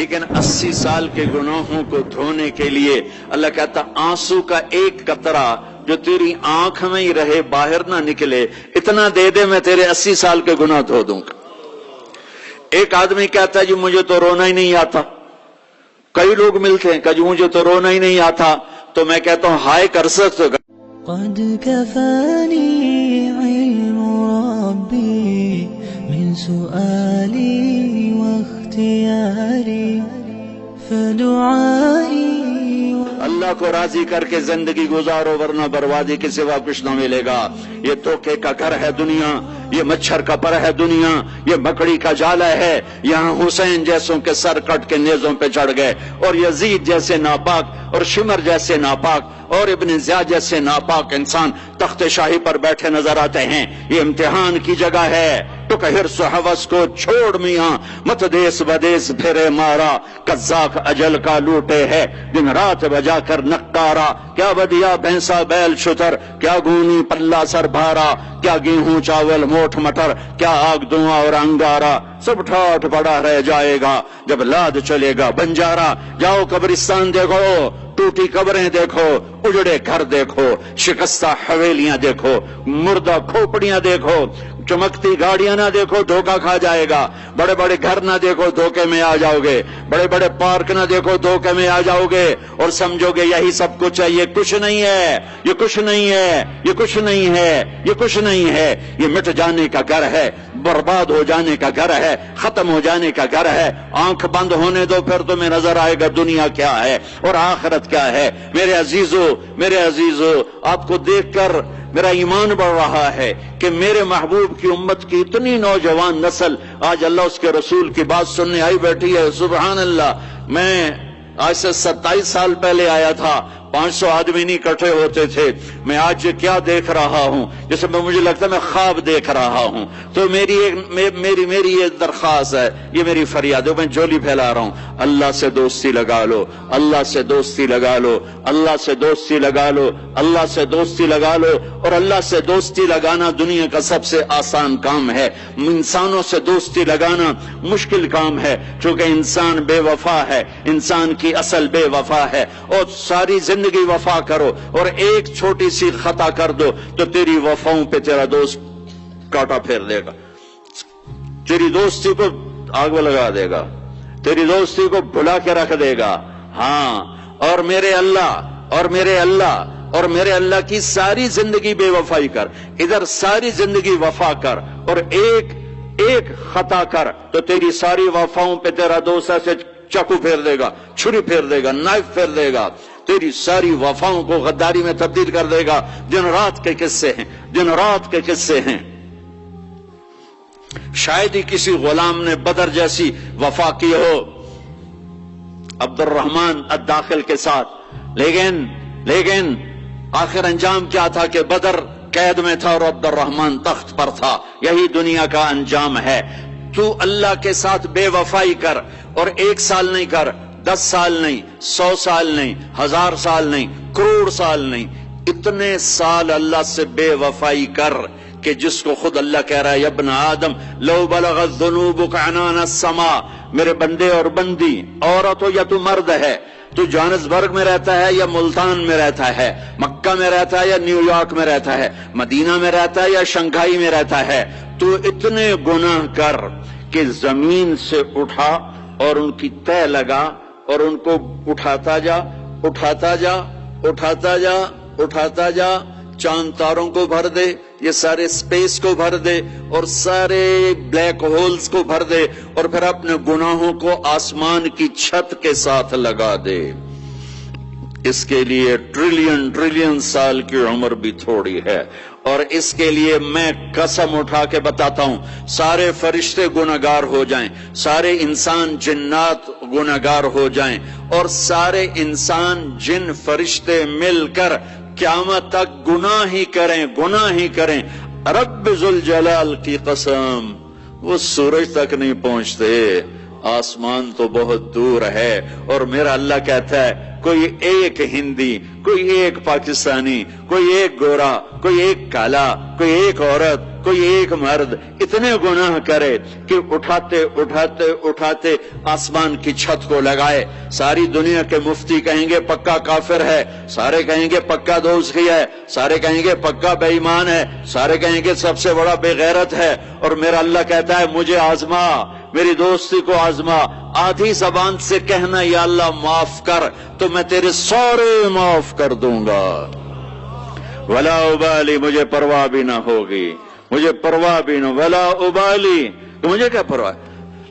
لیکن 80 سال کے گناہوں کو دھونے کے لیے اللہ کہتا آنسو کا ایک قطرہ جو تیری آنکھ میں ہی رہے باہر نہ نکلے اتنا دے دے میں تیرے 80 سال کے گناہ دھو دوں گا۔ ایک آدمی کہتا ہے جی مجھے تو رونا ہی نہیں آتا، کئی لوگ ملتے ہیں کہ جی مجھے تو رونا ہی نہیں آتا، تو میں کہتا ہوں ہائے کر سکتے ہو۔ قد كفاني علم ربي من سؤالي واختياري فدعائي اللہ کو راضی کر کے زندگی گزارو ورنہ بربادی کے سوا کچھ نہ ملے گا۔ یہ دھوکے کا گھر ہے دنیا، یہ مچھر کا پر ہے دنیا، یہ مکڑی کا جالا ہے۔ یہاں حسین جیسوں کے سر کٹ کے نیزوں پہ چڑھ گئے، اور یزید جیسے ناپاک اور شمر جیسے ناپاک اور ابن زیاد جیسے ناپاک انسان تخت شاہی پر بیٹھے نظر آتے ہیں۔ یہ امتحان کی جگہ ہے۔ تو کہ حرص و حوث کو چھوڑ میاں، مت دیس بدیس پھرے مارا، قزاق اجل کا لوٹے ہے دن رات بجا کر نقارا۔ کیا بدیا بھینسا بیل شتر، کیا گونی پلہ سر بھارا، کیا گیہوں چاول موٹھ مٹر، کیا آگ دھواں اور انگارا، سب ٹھاٹ پڑا رہ جائے گا جب لاد چلے گا بنجارا۔ جاؤ قبرستان دیکھو، ٹوٹی قبریں دیکھو، اجڑے گھر دیکھو، شکستہ حویلیاں دیکھو، مردہ کھوپڑیاں دیکھو، چمکتی گاڑیاں نہ دیکھو دھوکہ کھا جائے گا، بڑے بڑے گھر نہ دیکھو دھوکے میں آ جاؤ گے، بڑے بڑے پارک نہ دیکھو دھوکے میں آ جاؤ گے اور سمجھو گے یہی سب کچھ ہے۔ یہ کچھ نہیں ہے، یہ کچھ نہیں ہے، یہ کچھ نہیں ہے، یہ کچھ نہیں ہے۔ یہ مٹ جانے کا گھر ہے، برباد ہو جانے کا گھر ہے، ختم ہو جانے کا گھر ہے۔ آنکھ بند ہونے دو پھر تمہیں نظر آئے گا دنیا کیا ہے اور آخرت کیا ہے۔ میرے عزیزو آپ کو دیکھ کر میرا ایمان بڑھ رہا ہے کہ میرے محبوب کی امت کی اتنی نوجوان نسل آج اللہ اس کے رسول کی بات سننے آئی بیٹھی ہے۔ سبحان اللہ۔ میں آج سے 27 سال پہلے آیا تھا، 500 آدمی نہیں اکٹھے ہوتے تھے۔ میں آج کیا دیکھ رہا ہوں جیسے مجھے لگتا ہے میں خواب دیکھ رہا ہوں۔ تو میری یہ درخواست ہے، یہ میری فریاد ہے، میں جھولی پھیلا رہا ہوں، اللہ سے دوستی لگا لو، اللہ سے دوستی لگا لو، اللہ سے دوستی لگا لو، اللہ سے دوستی لگا لو۔ اور اللہ سے دوستی لگانا دنیا کا سب سے آسان کام ہے۔ انسانوں سے دوستی لگانا مشکل کام ہے، چونکہ انسان بے وفا ہے، انسان کی اصل بے وفا ہے۔ اور ساری زندگی وفا کرو اور ایک چھوٹی سی خطا کر دو تو تیری وفاؤں پہ تیرا دوست کاٹا پھیر دے گا، تیری دوستی کو آگ میں لگا دے گا، تیری دوستی کو بھلا کے رکھ دے گا۔ ہاں، اور میرے اللہ کی ساری زندگی بے وفائی کر، ادھر ساری زندگی وفا کر اور ایک خطا کر تو تیری ساری وفاؤں پہ تیرا دوست ایسے چاقو پھیر دے گا، چھری پھیر دے گا، نائف پھیر دے گا، تیری ساری وفاؤں کو غداری میں تبدیل کر دے گا۔ دن رات کے قصے ہیں، دن رات کے قصے ہیں۔ شاید ہی کسی غلام نے بدر جیسی وفا کی ہو عبد الرحمن الداخل کے ساتھ، لیکن آخر انجام کیا تھا کہ بدر قید میں تھا اور عبد الرحمن تخت پر تھا۔ یہی دنیا کا انجام ہے۔ تو اللہ کے ساتھ بے وفائی کر اور 1 سال نہیں کر، 10 سال نہیں، 100 سال نہیں، 1000 سال نہیں، کروڑ سال نہیں، اتنے سال اللہ سے بے وفائی کر کہ جس کو خود اللہ کہہ رہا ہے یا ابن آدم لو بلغت ذنوبک عنان السماء، میرے بندے اور بندی، عورت ہو یا تو مرد ہے، تو جوہانسبرگ میں رہتا ہے یا ملتان میں رہتا ہے، مکہ میں رہتا ہے یا نیو یارک میں رہتا ہے، مدینہ میں رہتا ہے یا شنگھائی میں رہتا ہے، تو اتنے گناہ کر کہ زمین سے اٹھا اور ان کی تہ لگا اور ان کو اٹھاتا جا، اٹھاتا جا، اٹھاتا جا، اٹھاتا جا، چاند تاروں کو بھر دے، یہ سارے سپیس کو بھر دے اور سارے بلیک ہولز کو بھر دے اور پھر اپنے گناہوں کو آسمان کی چھت کے ساتھ لگا دے۔ اس کے لیے ٹریلین سال کی عمر بھی تھوڑی ہے، اور اس کے لیے میں قسم اٹھا کے بتاتا ہوں سارے فرشتے گنہگار ہو جائیں، سارے انسان جنات گنہگار ہو جائیں اور سارے انسان جن فرشتے مل کر قیامت تک گناہ ہی کریں، رب ذوالجلال کی قسم وہ سورج تک نہیں پہنچتے، آسمان تو بہت دور ہے۔ اور میرا اللہ کہتا ہے کوئی ایک ہندی، کوئی ایک پاکستانی، کوئی ایک گورا، کوئی ایک کالا، کوئی ایک عورت، کوئی ایک مرد اتنے گناہ کرے کہ اٹھاتے اٹھاتے اٹھاتے آسمان کی چھت کو لگائے، ساری دنیا کے مفتی کہیں گے پکا کافر ہے، سارے کہیں گے پکا دوزخی ہے، سارے کہیں گے پکا بے ایمان ہے، سارے کہیں گے سب سے بڑا بے غیرت ہے، اور میرا اللہ کہتا ہے مجھے آزما، میری دوستی کو آزما، آدھی زبان سے کہنا یا اللہ معاف کر تو میں تیرے سارے معاف کر دوں گا، ولا ابالی، مجھے پرواہ بھی نہ ہوگی، مجھے پرواہ بھی نہ، ولا ابالی، تو مجھے کیا پرواہ،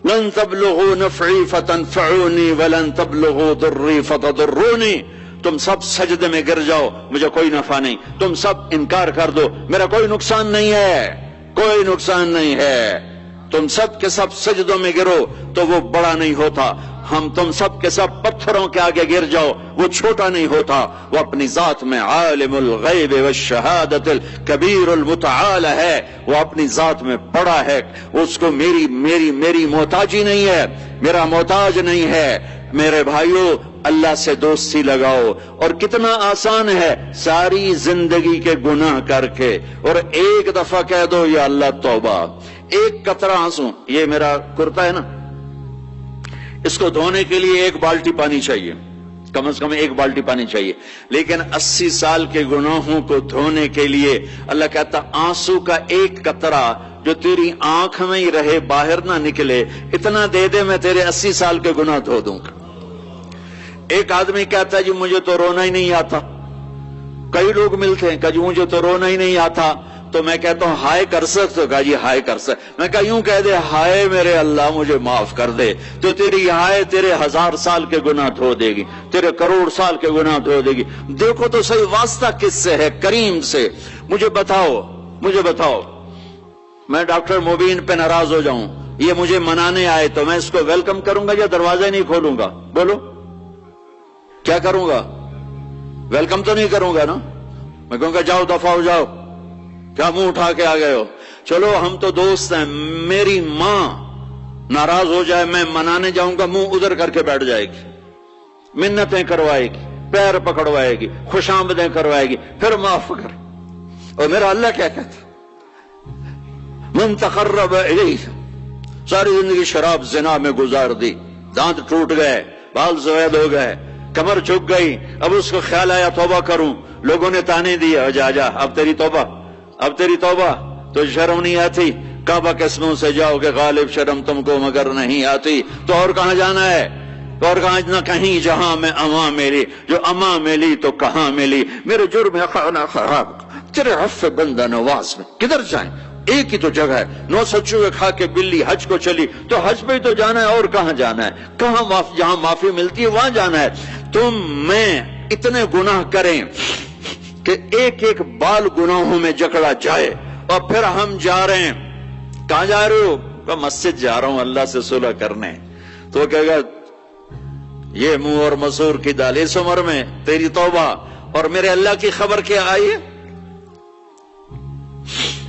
لن تبلغوا نفعی فتنفعونی ولن تبلغوا ضری فتضرونی، تم سب سجدے میں گر جاؤ مجھے کوئی نفع نہیں، تم سب انکار کر دو میرا کوئی نقصان نہیں ہے، کوئی نقصان نہیں ہے، تم سب کے سب سجدوں میں گرو تو وہ بڑا نہیں ہوتا، ہم تم سب کے سب پتھروں کے آگے گر جاؤ وہ چھوٹا نہیں ہوتا، وہ اپنی ذات میں عالم الغیب والشہادت الکبیر المتعال ہے، وہ اپنی ذات میں بڑا ہے، اس کو میری محتاجی نہیں ہے، میرا محتاج نہیں ہے۔ میرے بھائیو اللہ سے دوستی لگاؤ، اور کتنا آسان ہے، ساری زندگی کے گناہ کر کے اور ایک دفعہ کہہ دو یا اللہ توبہ، ایک قطرہ آنسو، یہ میرا کرتا ہے نا، اس کو دھونے کے لیے ایک بالٹی پانی چاہیے، کم از کم ایک بالٹی پانی چاہیے، لیکن 80 سال کے گناہوں کو دھونے کے لیے اللہ کہتا آنسو کا ایک قطرہ جو تیری آنکھ میں ہی رہے باہر نہ نکلے، اتنا دے دے میں تیرے 80 سال کے گناہ دھو دوں گا۔ ایک آدمی کہتا ہے جی مجھے تو رونا ہی نہیں آتا، کئی لوگ ملتے ہیں کہ جی مجھے تو رونا ہی نہیں آتا، تو میں کہتا ہوں ہائے کر سکتے ہو؟ کہا جی ہائے کر سکتے، میں کہا یوں کہہ دے ہائے میرے اللہ مجھے معاف کر دے، تو تیری ہائے تیرے 1000 سال کے گناہ دھو دے گی، تیرے کروڑ سال کے گناہ دھو دے گی۔ دیکھو تو صحیح واسطہ کس سے ہے؟ کریم سے۔ مجھے بتاؤ میں ڈاکٹر مبین پہ ناراض ہو جاؤں، یہ مجھے منانے آئے تو میں اس کو ویلکم کروں گا یا دروازہ نہیں کھولوں گا؟ بولو کیا کروں گا؟ ویلکم تو نہیں کروں گا نا، میں کہوں گا جاؤ دفع ہو جاؤ، کیا منہ اٹھا کے آ گئے ہو؟ چلو ہم تو دوست ہیں، میری ماں ناراض ہو جائے میں منانے جاؤں گا، منہ ادھر کر کے بیٹھ جائے گی، منتیں کروائے گی، پیر پکڑوائے گی، خوش آمدیں کروائے گی، پھر معاف کر۔ اور میرا اللہ کیا کہتا من تقرب الیہ، ساری زندگی شراب زنا میں گزار دی، دانت ٹوٹ گئے، بال سفید ہو گئے، کمر جھک گئی، اب اس کو خیال آیا توبہ کروں، لوگوں نے تانے دیا جا اب تیری توبہ، تو شرم نہیں آتی؟ کعبہ کے اسموں سے جاؤ کہ غالب شرم تم کو مگر نہیں آتی، تو اور کہاں جانا ہے؟ اور کہاں نہ کہیں جہاں میں اما ملی، جو اما ملی تو کہاں ملی، میرے جرم خانہ خراب تیرے عفو بندہ نواز میں کدھر جائیں؟ ایک ہی تو جگہ ہے، 9 سچوے کھا کے بلی حج کو چلی، تو حج پہ ہی تو جانا ہے، اور کہاں جانا ہے؟ جہاں معافی ملتی ہے وہاں جانا ہے۔ میں اتنے گناہ کریں کہ ایک ایک بال گناہوں میں جکڑا جائے، اور پھر ہم جا رہے ہیں، کہاں جا رہے ہو؟ کہ مسجد جا رہا ہوں اللہ سے صلح کرنے، تو کہے گا یہ منہ اور مسور کی دال، اس عمر میں تیری توبہ، اور میرے اللہ کی خبر کیا آئی ہے؟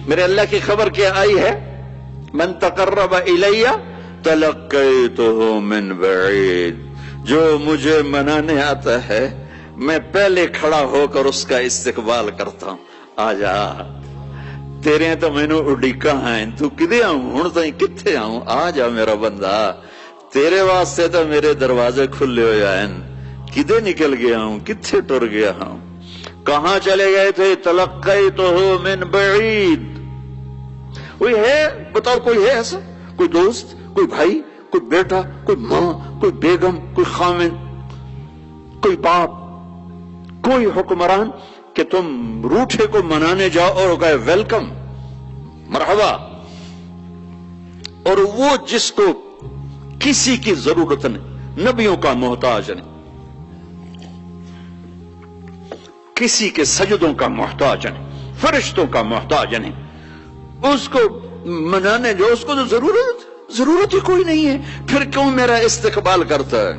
میرے اللہ کی خبر کیا آئی ہے؟ من تقرب الی تلقیتہ من بعید، جو مجھے منانے آتا ہے میں پہلے کھڑا ہو کر اس کا استقبال کرتا ہوں، آ جا تیرے تو مینو اڈیکا ہیں، تو کدے آؤں ہوں، تو کتھے آؤں، آ جا میرا بندہ، تیرے واسطے تو میرے دروازے کھلے ہو جائیں، کدے نکل گیا ہوں، کتھے ٹر گیا ہوں، کہاں چلے گئے تھے؟ تلقیتہ من بعید۔ کوئی ہے بتاؤ، کوئی ہے ایسا؟ کوئی دوست، کوئی بھائی، کوئی بیٹا، کوئی ماں، کوئی بیگم، کوئی خامن، کوئی باپ، کوئی حکمران کہ تم روٹھے کو منانے جاؤ اور کہے ویلکم مرحبا، اور وہ جس کو کسی کی ضرورت نہیں، نبیوں کا محتاج نہیں، کسی کے سجدوں کا محتاج نہیں، فرشتوں کا محتاج نہیں، اس کو منانے جو اس کو تو ضرورت ہی کوئی نہیں ہے، پھر کیوں میرا استقبال کرتا ہے؟